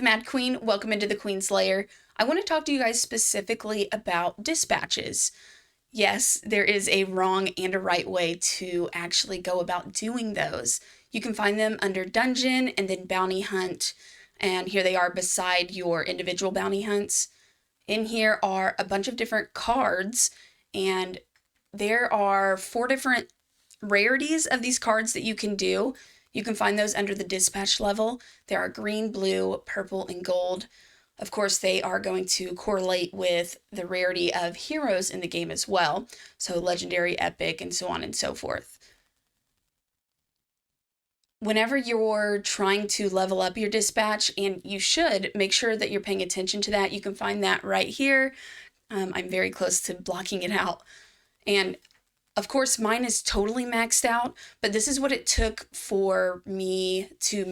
the Mad Queen. Welcome into the Queen's Lair. I want to talk to you guys specifically about dispatches. Yes, there is a wrong and a right way to actually go about doing those. You can find them under Dungeon and then Bounty Hunt, and here they are beside your individual bounty hunts. In here are a bunch of different cards, and there are 4 different rarities of these cards that you can do. You can find those under the dispatch level. There are green, blue, purple, and gold. Of course, they are going to correlate with the rarity of heroes in the game as well. So legendary, epic, and so on and so forth. Whenever you're trying to level up your dispatch, and you should make sure that you're paying attention to that, you can find that right here. I'm very close to blocking it out. And of course, mine is totally maxed out, but this is what it took for me to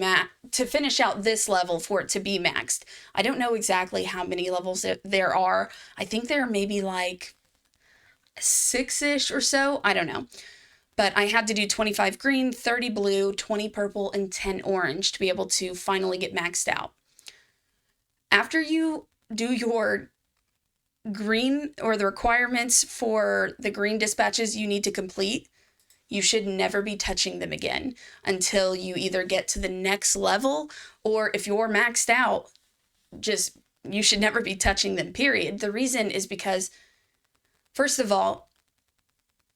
finish out this level for it to be maxed. I don't know exactly how many levels there are. I think there are maybe like 6-ish or so. I don't know. But I had to do 25 green, 30 blue, 20 purple, and 10 orange to be able to finally get maxed out. After you do your green, or the requirements for the green dispatches you need to complete, you should never be touching them again until you either get to the next level, or if you're maxed out, you should never be touching them, period. The reason is because, first of all,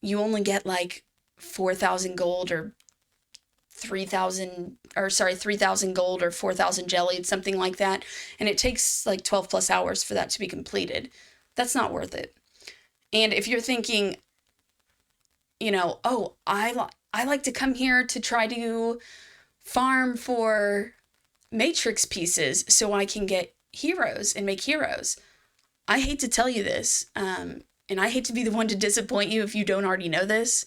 you only get like 4,000 gold or 3,000 gold or 4,000 jelly, something like that, and it takes like 12 plus hours for that to be completed. That's not worth it. And if you're thinking, oh, I like to come here to try to farm for matrix pieces so I can get heroes and make heroes. I hate to tell you this, and I hate to be the one to disappoint you if you don't already know this.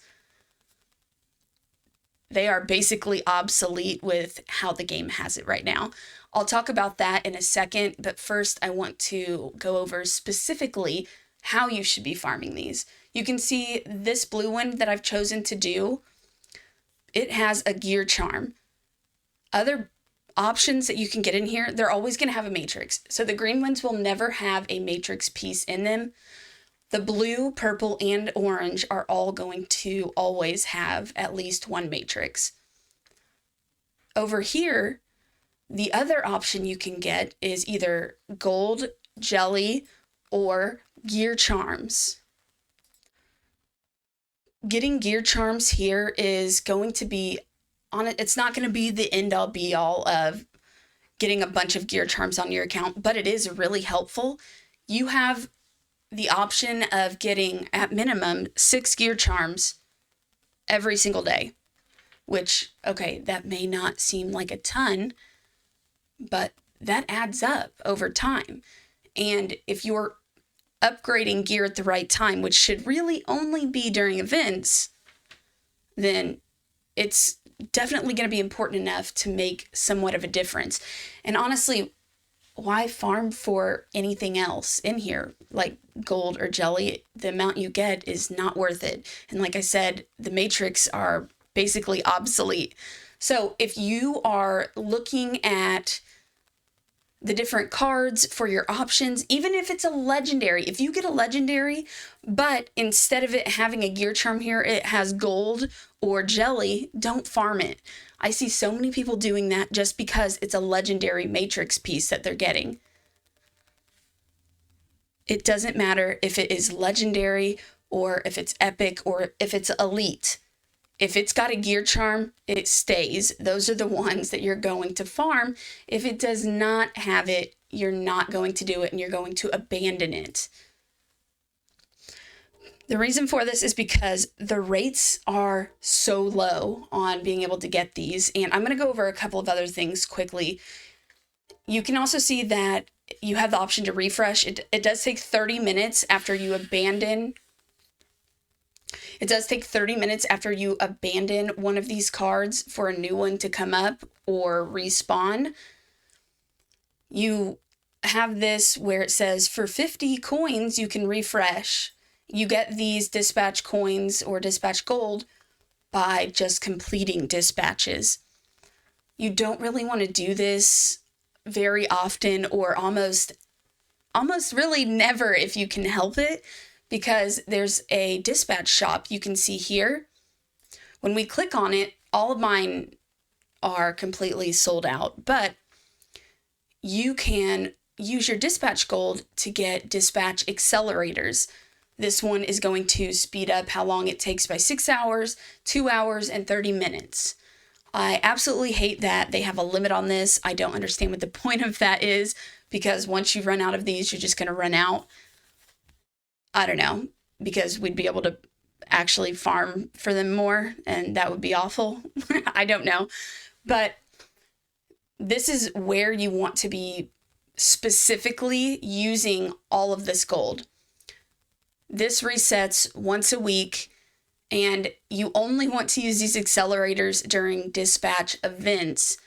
They are basically obsolete with how the game has it right now. I'll talk about that in a second, but first I want to go over specifically how you should be farming these. You can see this blue one that I've chosen to do. It has a gear charm. Other options that you can get in here, they're always going to have a matrix. So the green ones will never have a matrix piece in them. The blue, purple, and orange are all going to always have at least one matrix. Over here, the other option you can get is either gold, jelly, or gear charms. Getting gear charms here is going to be it's not going to be the end all be all of getting a bunch of gear charms on your account, but it is really helpful. You have the option of getting at minimum 6 gear charms every single day, which, okay, that may not seem like a ton, but that adds up over time. And if you're upgrading gear at the right time, which should really only be during events, then it's definitely going to be important enough to make somewhat of a difference. And honestly, why farm for anything else in here, like gold or jelly? The amount you get is not worth it. And like I said, the matrix are basically obsolete. So if you are looking at the different cards for your options, even if it's a legendary, if you get a legendary, but instead of it having a gear charm here, it has gold or jelly, don't farm it. I see so many people doing that just because it's a legendary matrix piece that they're getting. It doesn't matter if it is legendary or if it's epic or if it's elite. If it's got a gear charm, it stays. Those are the ones that you're going to farm. If it does not have it, you're not going to do it and you're going to abandon it. The reason for this is because the rates are so low on being able to get these. And I'm going to go over a couple of other things quickly. You can also see that you have the option to refresh. It does take 30 minutes after you abandon. It does take 30 minutes after you abandon one of these cards for a new one to come up or respawn. You have this where it says for 50 coins, you can refresh. You get these dispatch coins or dispatch gold by just completing dispatches. You don't really want to do this very often, or almost really never if you can help it, because there's a dispatch shop you can see here. When we click on it, all of mine are completely sold out, but you can use your dispatch gold to get dispatch accelerators. This one is going to speed up how long it takes by 6 hours, 2 hours, and 30 minutes. I absolutely hate that they have a limit on this. I don't understand what the point of that is, because once you run out of these, you're just going to run out. I don't know, because we'd be able to actually farm for them more, and that would be awful. I don't know. But this is where you want to be specifically using all of this gold. This resets once a week, and you only want to use these accelerators during dispatch events.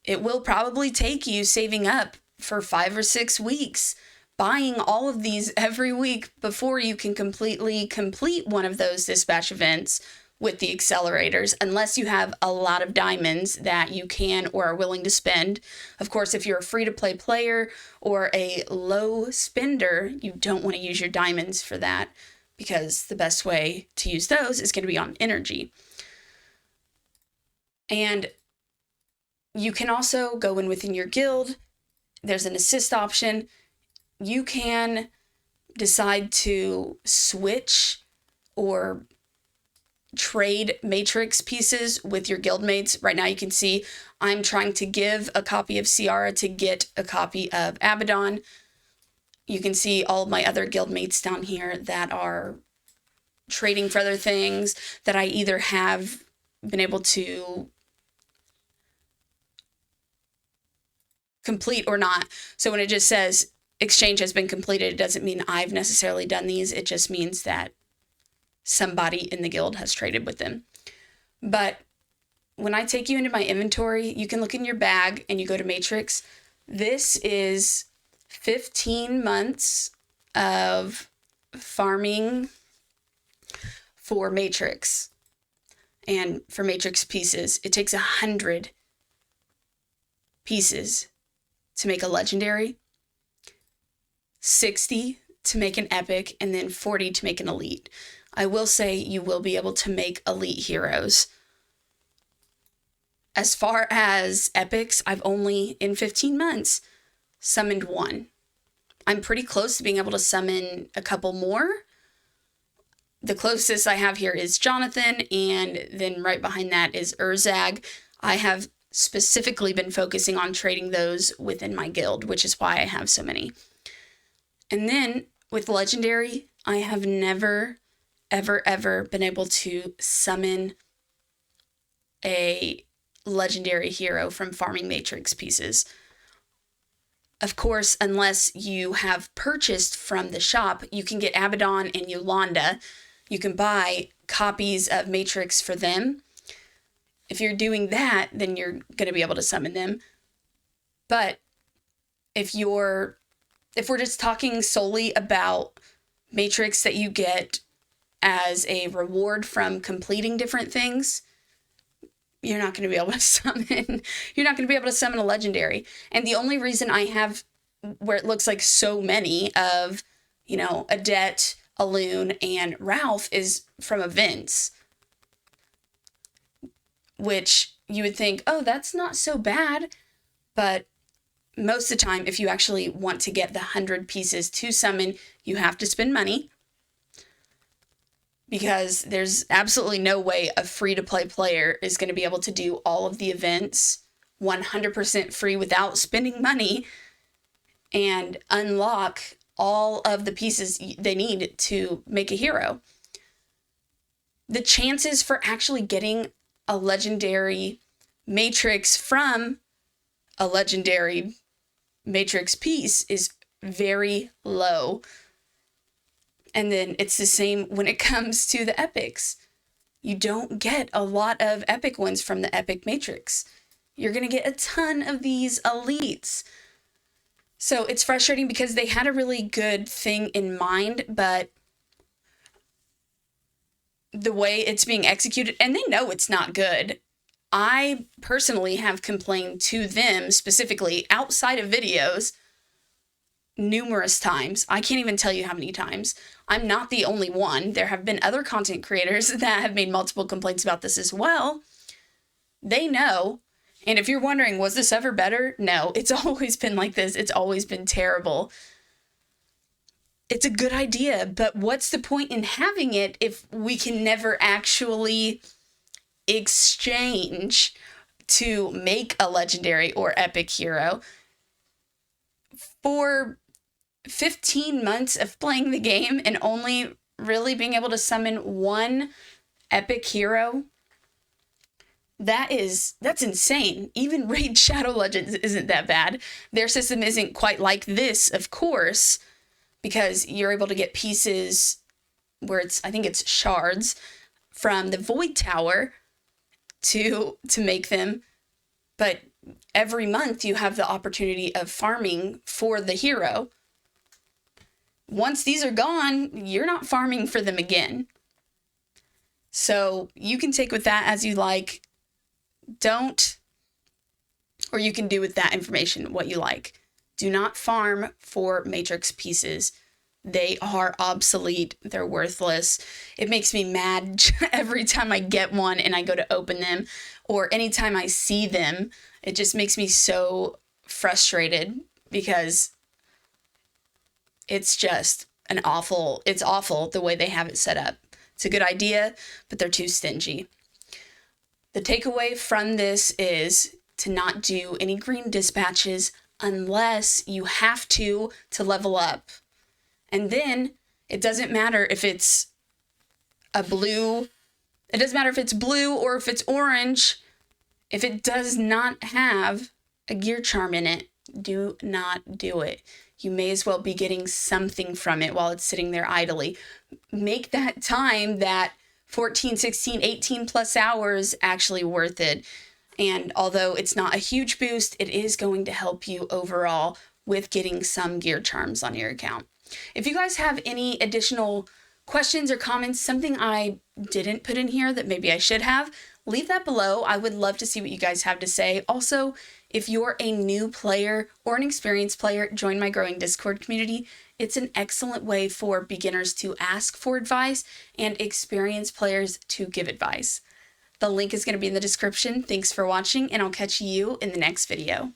It will probably take you saving up for 5 or 6 weeks, buying all of these every week before you can completely complete one of those dispatch events with the accelerators, unless you have a lot of diamonds that you can or are willing to spend. Of course, if you're a free-to-play player or a low spender, you don't want to use your diamonds for that, because the best way to use those is going to be on energy. And you can also go in within your guild. There's an assist option. You can decide to switch or trade matrix pieces with your guildmates. Right now you can see I'm trying to give a copy of Ciara to get a copy of Abaddon. You can see all of my other guildmates down here that are trading for other things that I either have been able to complete or not. So when it just says exchange has been completed, it doesn't mean I've necessarily done these. It just means that somebody in the guild has traded with them. But when I take you into my inventory, you can look in your bag and you go to matrix. This is 15 months of farming for matrix. And for matrix pieces, it takes 100 pieces to make a legendary, 60 to make an epic, and then 40 to make an elite. I will say you will be able to make elite heroes. As far as epics, I've only, in 15 months, summoned one. I'm pretty close to being able to summon a couple more. The closest I have here is Jonathan, and then right behind that is Urzag. I have specifically been focusing on trading those within my guild, which is why I have so many. And then with legendary, I have never, ever been able to summon a legendary hero from farming matrix pieces. Of course, unless you have purchased from the shop, you can get Abaddon and Yolanda. You can buy copies of matrix for them. If you're doing that, then you're going to be able to summon them. But if we're just talking solely about matrix that you get as a reward from completing different things, you're not going to be able to summon. You're not going to be able to summon a legendary. And the only reason I have where it looks like so many of, Adet, Alun, and Ralph is from events, which you would think, oh, that's not so bad. But most of the time, if you actually want to get the 100 pieces to summon, you have to spend money, because there's absolutely no way a free-to-play player is going to be able to do all of the events 100% free without spending money and unlock all of the pieces they need to make a hero. The chances for actually getting a legendary matrix from a legendary matrix piece is very low. And then it's the same when it comes to the epics. You don't get a lot of epic ones from the epic matrix. You're going to get a ton of these elites. So it's frustrating because they had a really good thing in mind, but the way it's being executed, and they know it's not good. I personally have complained to them specifically outside of videos numerous times. I can't even tell you how many times. I'm not the only one. There have been other content creators that have made multiple complaints about this as well. They know. And if you're wondering, was this ever better? No, it's always been like this. It's always been terrible. It's a good idea, but what's the point in having it if we can never actually exchange to make a legendary or epic hero? For 15 months of playing the game and only really being able to summon one epic hero, that's insane. Even Raid Shadow Legends isn't that bad. Their system isn't quite like this, of course, because you're able to get pieces where I think it's shards from the Void Tower to make them. But every month you have the opportunity of farming for the hero. Once these are gone, you're not farming for them again. So you can take with that as you like. Or you can do with that information what you like. Do not farm for matrix pieces. They are obsolete. They're worthless. It makes me mad every time I get one and I go to open them, or anytime I see them. It just makes me so frustrated because it's just it's awful the way they have it set up. It's a good idea, but they're too stingy. The takeaway from this is to not do any green dispatches unless you have to level up. And then it doesn't matter if it's blue or if it's orange. If it does not have a gear charm in it, do not do it. You may as well be getting something from it while it's sitting there idly. Make that time, that 14, 16, 18 plus hours, actually worth it. And although it's not a huge boost, it is going to help you overall with getting some gear charms on your account. If you guys have any additional questions or comments, something I didn't put in here that maybe I should have, leave that below. I would love to see what you guys have to say. Also, if you're a new player or an experienced player, join my growing Discord community. It's an excellent way for beginners to ask for advice and experienced players to give advice. The link is going to be in the description. Thanks for watching, and I'll catch you in the next video.